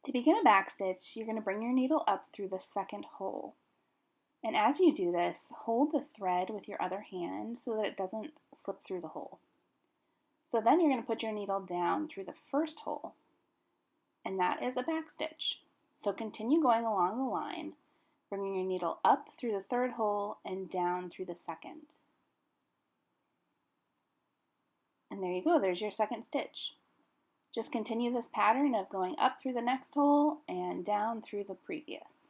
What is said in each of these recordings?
To begin a backstitch, you're going to bring your needle up through the second hole. And as you do this, hold the thread with your other hand so that it doesn't slip through the hole. So then you're going to put your needle down through the first hole, and that is a backstitch. So continue going along the line, bringing your needle up through the third hole and down through the second. And there you go, there's your second stitch. Just continue this pattern of going up through the next hole and down through the previous.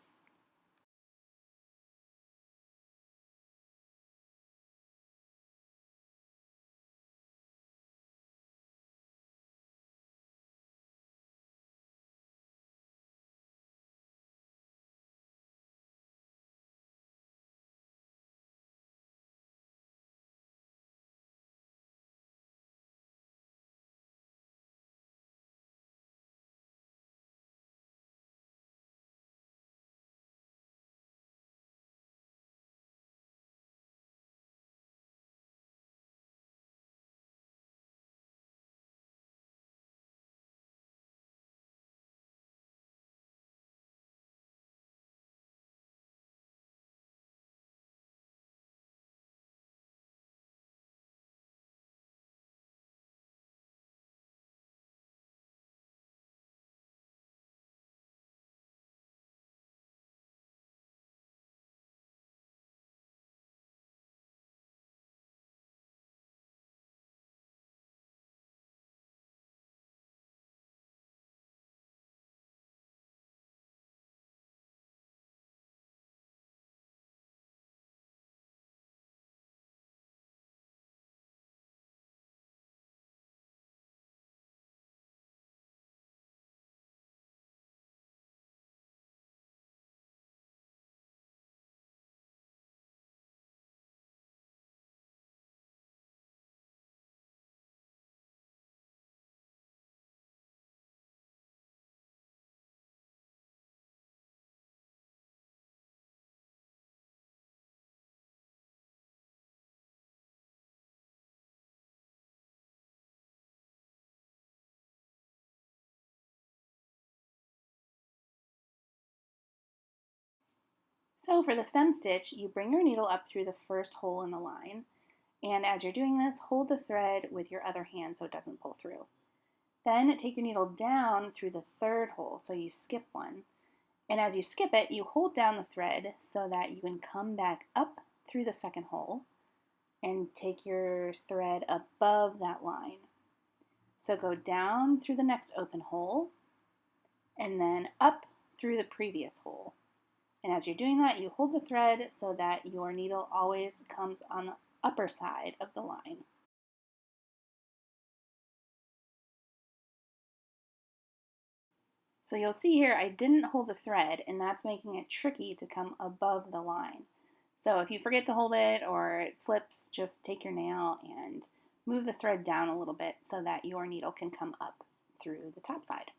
So for the stem stitch, you bring your needle up through the first hole in the line, and as you're doing this, hold the thread with your other hand so it doesn't pull through. Then take your needle down through the third hole, so you skip one. And as you skip it, you hold down the thread so that you can come back up through the second hole and take your thread above that line. So go down through the next open hole and then up through the previous hole. And as you're doing that, you hold the thread so that your needle always comes on the upper side of the line. So you'll see here I didn't hold the thread, and that's making it tricky to come above the line. So if you forget to hold it or it slips, just take your nail and move the thread down a little bit so that your needle can come up through the top side.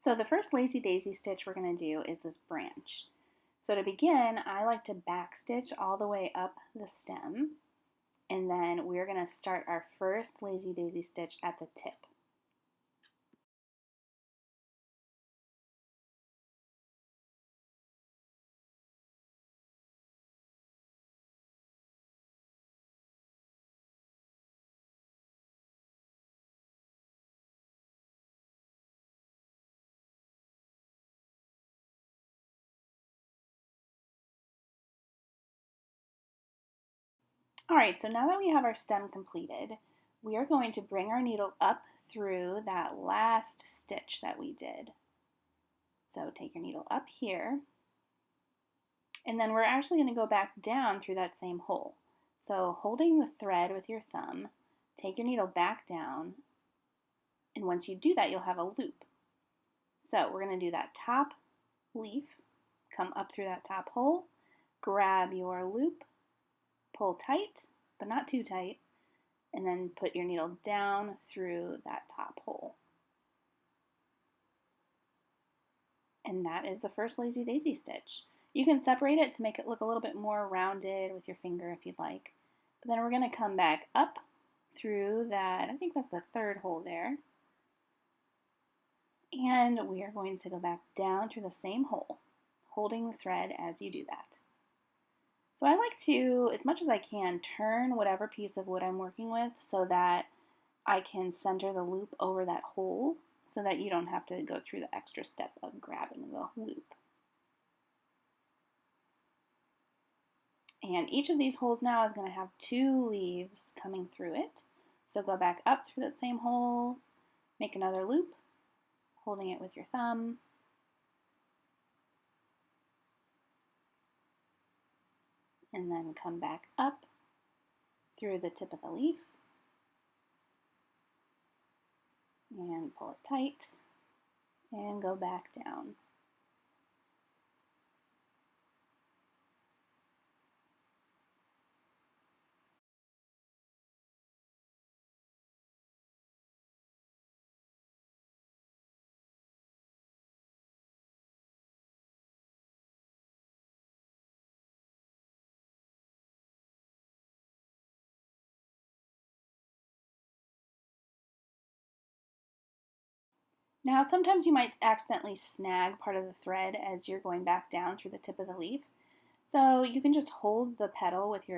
So the first lazy daisy stitch we're going to do is this branch. So to begin, I like to backstitch all the way up the stem, and then we're going to start our first lazy daisy stitch at the tip. All right, so now that we have our stem completed, we are going to bring our needle up through that last stitch that we did. So take your needle up here, and then we're actually going to go back down through that same hole. So holding the thread with your thumb, take your needle back down, and once you do that, you'll have a loop. So we're going to do that top leaf, come up through that top hole, grab your loop, pull tight, but not too tight, and then put your needle down through that top hole. And that is the first lazy daisy stitch. You can separate it to make it look a little bit more rounded with your finger if you'd like. But then we're going to come back up through that, I think that's the third hole there. And we are going to go back down through the same hole, holding the thread as you do that. So I like to, as much as I can, turn whatever piece of wood I'm working with so that I can center the loop over that hole so that you don't have to go through the extra step of grabbing the loop. And each of these holes now is going to have 2 leaves coming through it. So go back up through that same hole, make another loop, holding it with your thumb, and then come back up through the tip of the leaf and pull it tight and go back down. Now sometimes you might accidentally snag part of the thread as you're going back down through the tip of the leaf. So you can just hold the petal with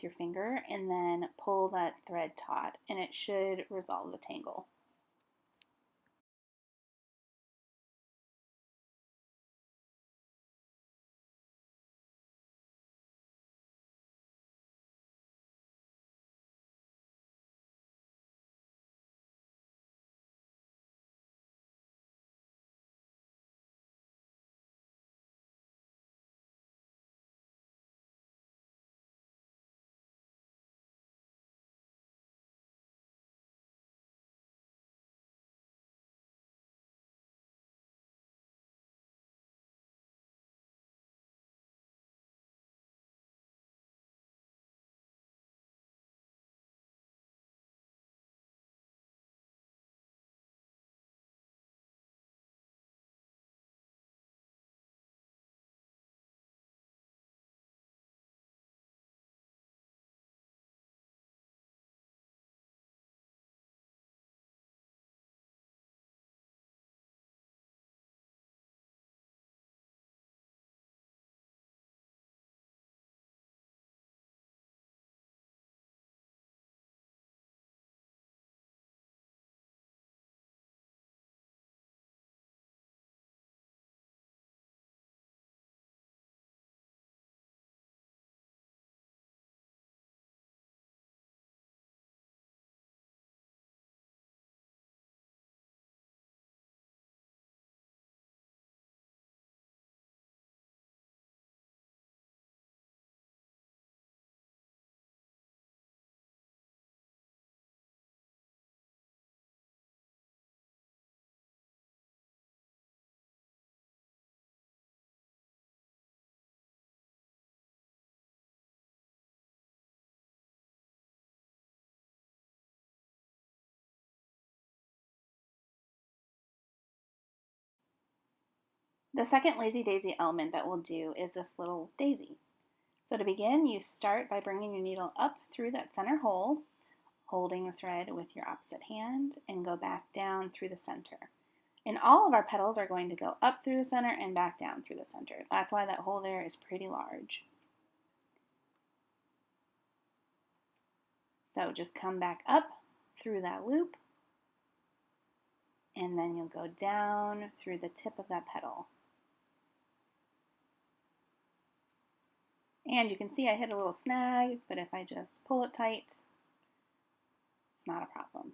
your finger and then pull that thread taut and it should resolve the tangle. The second lazy daisy element that we'll do is this little daisy. So to begin, you start by bringing your needle up through that center hole, holding a thread with your opposite hand, and go back down through the center. And all of our petals are going to go up through the center and back down through the center. That's why that hole there is pretty large. So just come back up through that loop, and then you'll go down through the tip of that petal. And you can see I hit a little snag, but if I just pull it tight, it's not a problem.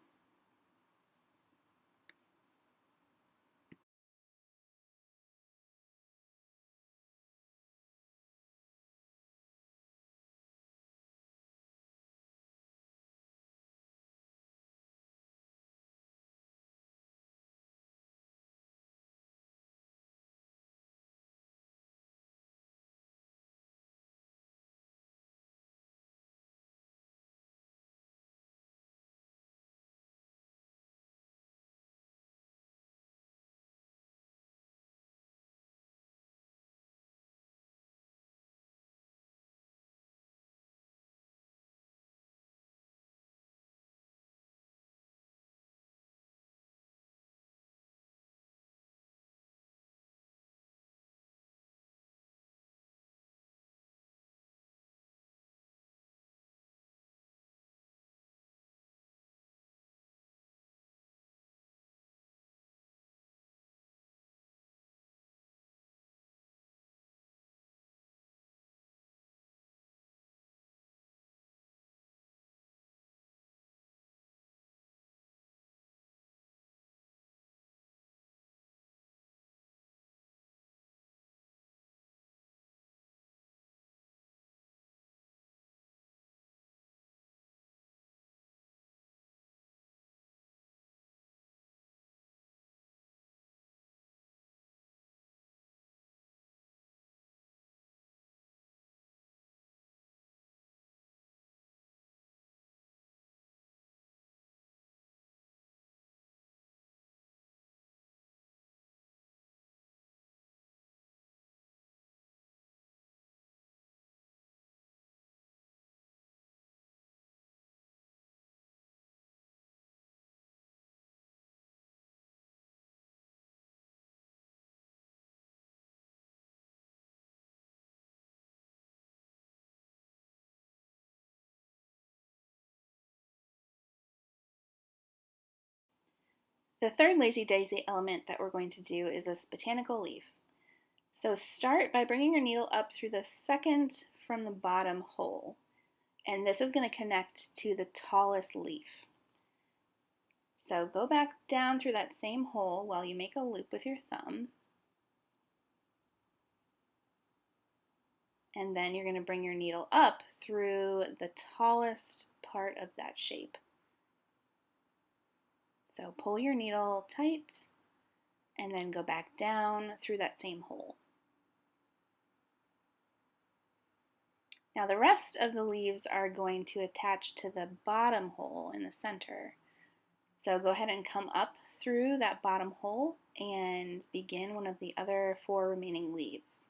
The third lazy daisy element that we're going to do is this botanical leaf. So start by bringing your needle up through the second from the bottom hole, and this is going to connect to the tallest leaf. So go back down through that same hole while you make a loop with your thumb, and then you're going to bring your needle up through the tallest part of that shape. So pull your needle tight and then go back down through that same hole. Now the rest of the leaves are going to attach to the bottom hole in the center. So go ahead and come up through that bottom hole and begin one of the other 4 remaining leaves.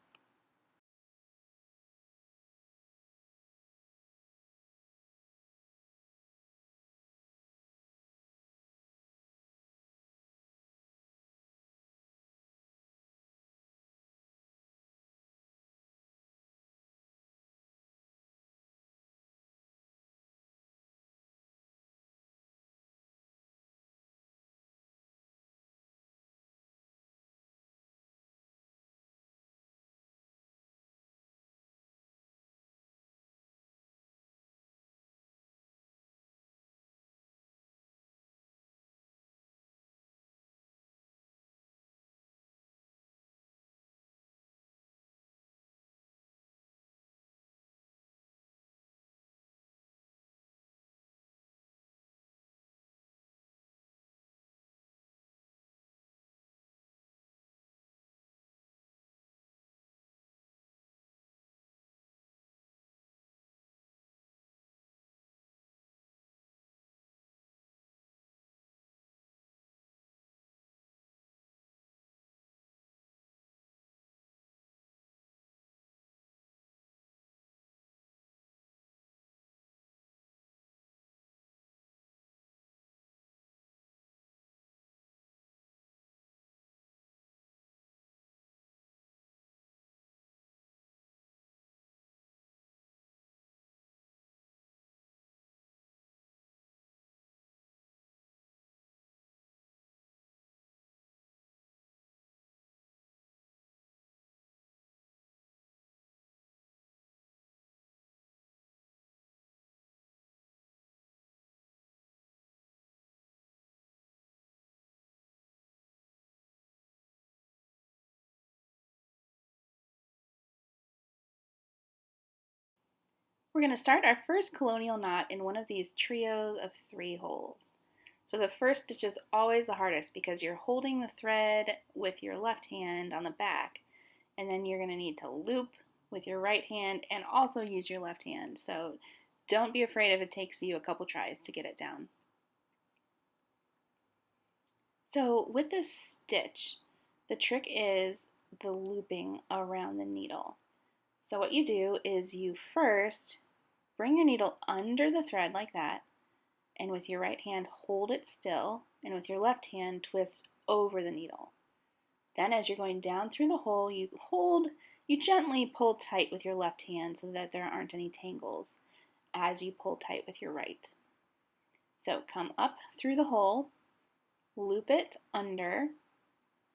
We're going to start our first colonial knot in one of these trios of 3 holes. So the first stitch is always the hardest because you're holding the thread with your left hand on the back, and then you're going to need to loop with your right hand and also use your left hand. So don't be afraid if it takes you a couple tries to get it down. So with this stitch, the trick is the looping around the needle. So what you do is you first bring your needle under the thread like that, and with your right hand hold it still, and with your left hand twist over the needle. Then as you're going down through the hole, you gently pull tight with your left hand so that there aren't any tangles as you pull tight with your right. So come up through the hole, loop it under,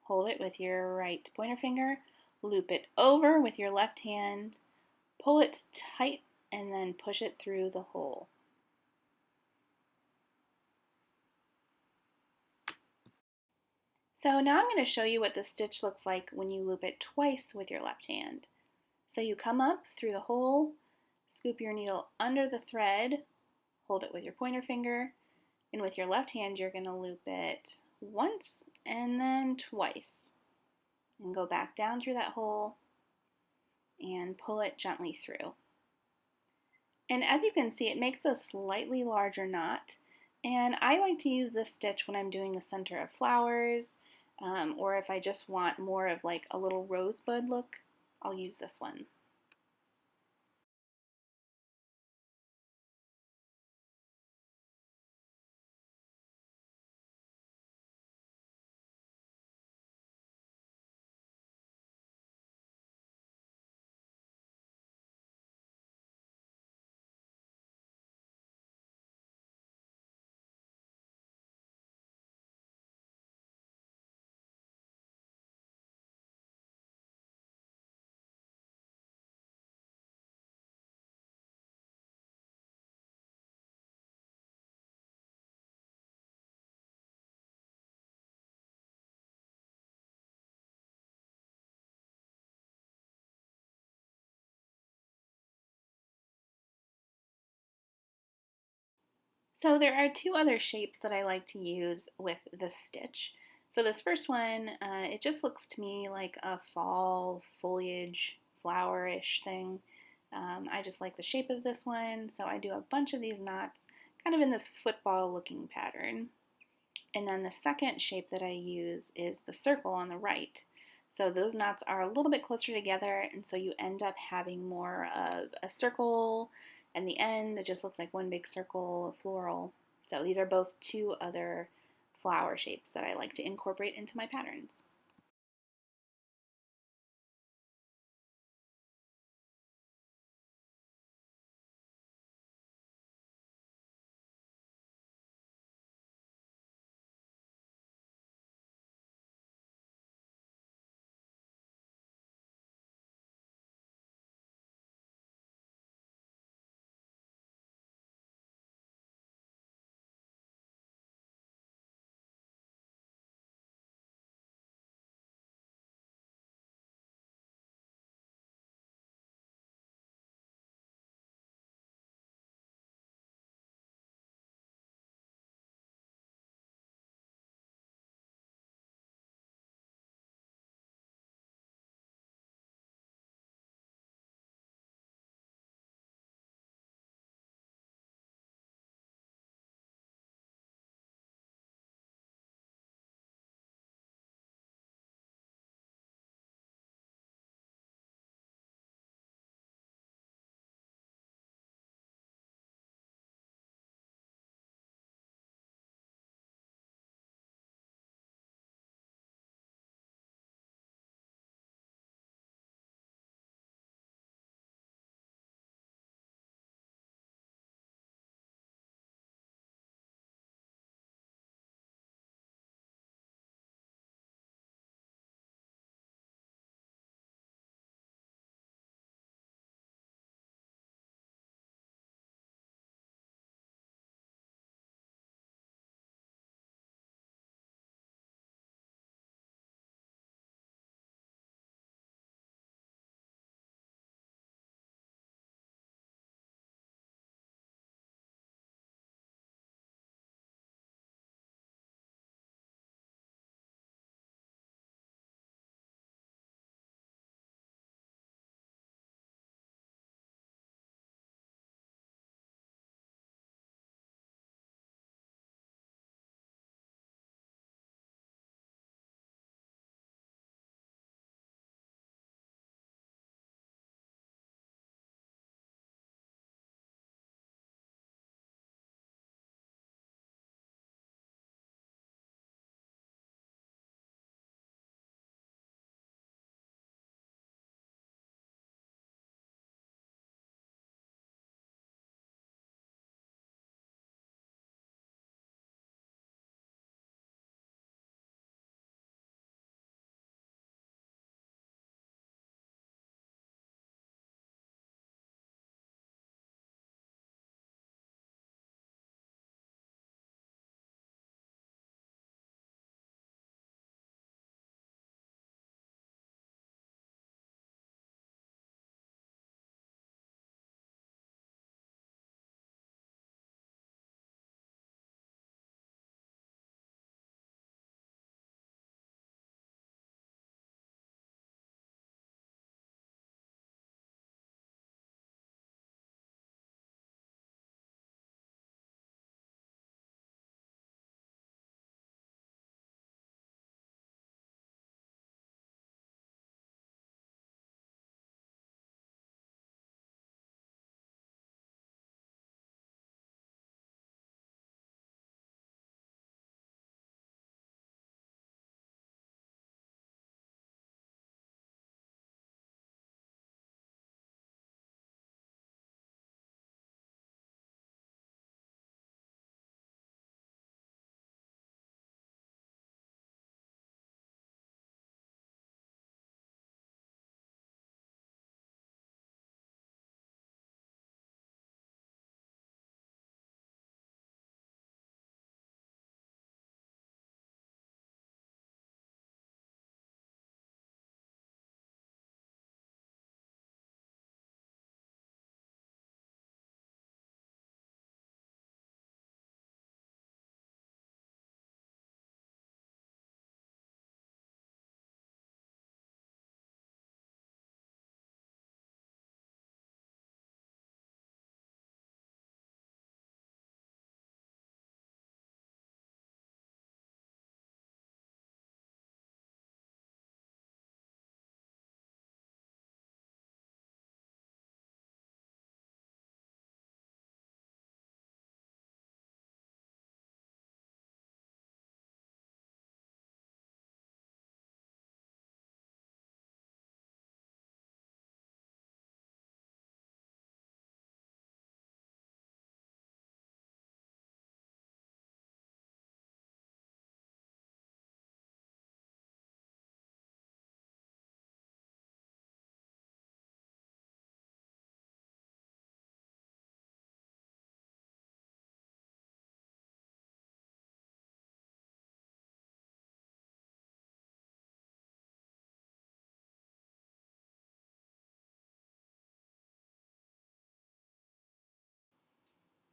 hold it with your right pointer finger, loop it over with your left hand, pull it tight, and then push it through the hole. So now I'm going to show you what the stitch looks like when you loop it twice with your left hand. So you come up through the hole, scoop your needle under the thread, hold it with your pointer finger, and with your left hand you're going to loop it once and then twice. And go back down through that hole and pull it gently through. And as you can see, it makes a slightly larger knot. And I like to use this stitch when I'm doing the center of flowers, or if I just want more of like a little rosebud look, I'll use this one. So there are 2 other shapes that I like to use with this stitch. So this first one, it just looks to me like a fall foliage flowerish thing. I just like the shape of this one, so I do a bunch of these knots kind of in this football looking pattern. And then the second shape that I use is the circle on the right. So those knots are a little bit closer together, and so you end up having more of a circle, and the end it just looks like one big circle of floral. So these are both 2 other flower shapes that I like to incorporate into my patterns.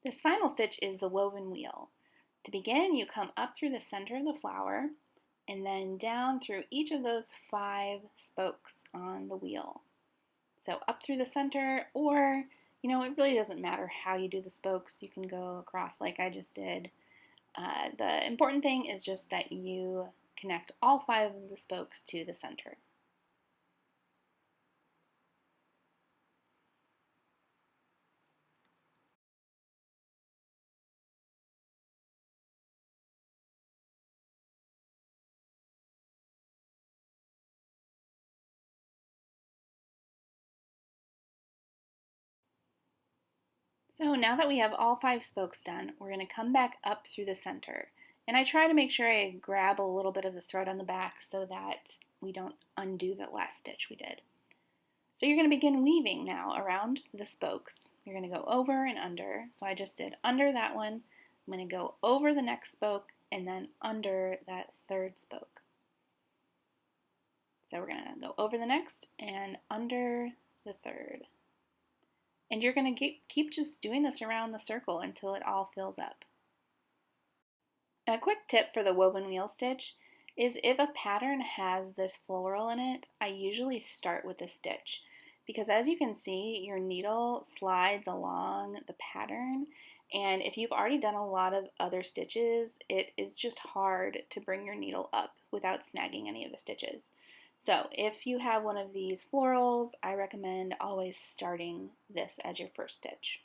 This final stitch is the woven wheel. To begin, you come up through the center of the flower and then down through each of those 5 spokes on the wheel. So up through the center, or it really doesn't matter how you do the spokes. You can go across like I just did. The important thing is just that you connect all 5 of the spokes to the center. So now that we have all 5 spokes done, we're going to come back up through the center. And I try to make sure I grab a little bit of the thread on the back so that we don't undo the last stitch we did. So you're going to begin weaving now around the spokes. You're going to go over and under. So I just did under that one. I'm going to go over the next spoke and then under that 3rd spoke. So we're going to go over the next and under the 3rd. And you're going to keep just doing this around the circle until it all fills up. A quick tip for the woven wheel stitch is if a pattern has this floral in it, I usually start with this stitch because as you can see, your needle slides along the pattern, and if you've already done a lot of other stitches, it is just hard to bring your needle up without snagging any of the stitches. So if you have one of these florals, I recommend always starting this as your first stitch.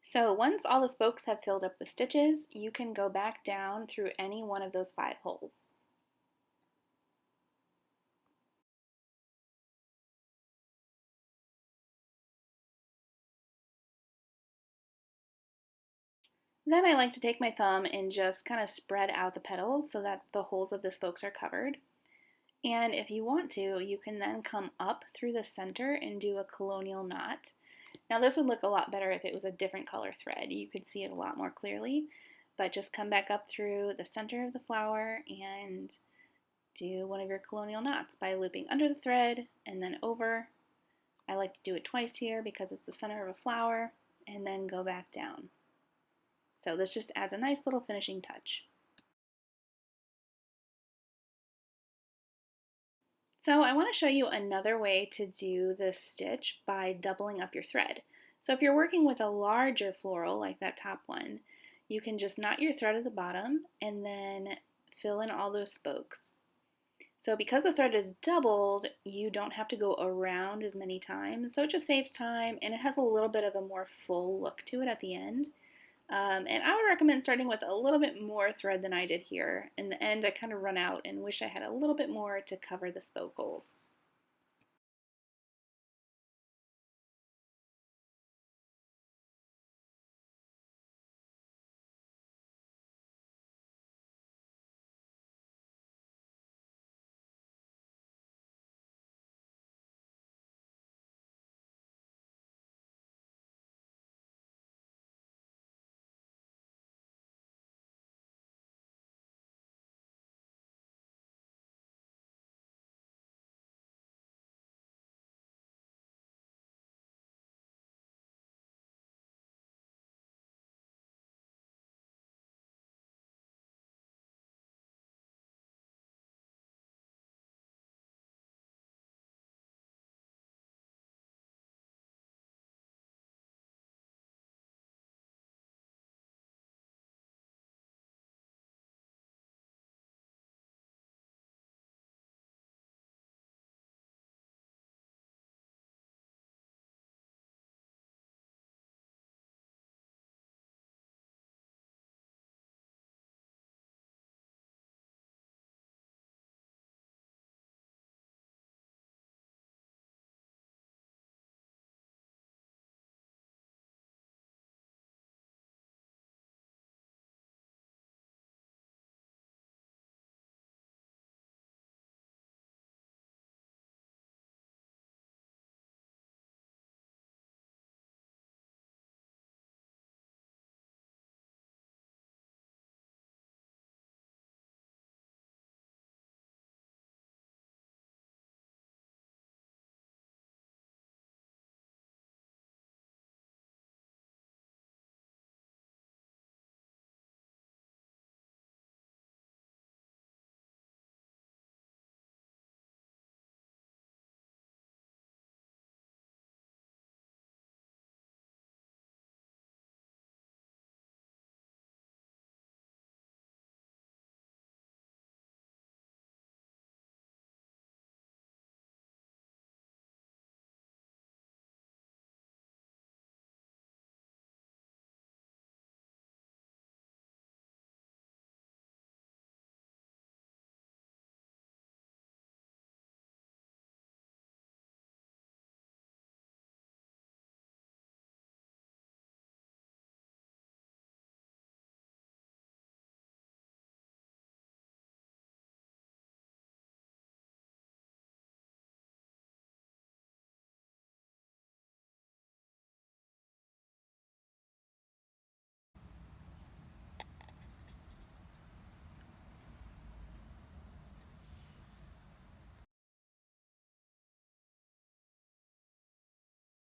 So once all the spokes have filled up with stitches, you can go back down through any one of those 5 holes. Then I like to take my thumb and just kind of spread out the petals so that the holes of the spokes are covered. And if you want to, you can then come up through the center and do a colonial knot. Now this would look a lot better if it was a different color thread. You could see it a lot more clearly, but just come back up through the center of the flower and do one of your colonial knots by looping under the thread and then over. I like to do it twice here because it's the center of a flower, and then go back down. So this just adds a nice little finishing touch. So I want to show you another way to do this stitch by doubling up your thread. So if you're working with a larger floral like that top one, you can just knot your thread at the bottom and then fill in all those spokes. So because the thread is doubled, you don't have to go around as many times, so it just saves time and it has a little bit of a more full look to it at the end. And I would recommend starting with a little bit more thread than I did here. In the end, I kind of run out and wish I had a little bit more to cover the spoke holes.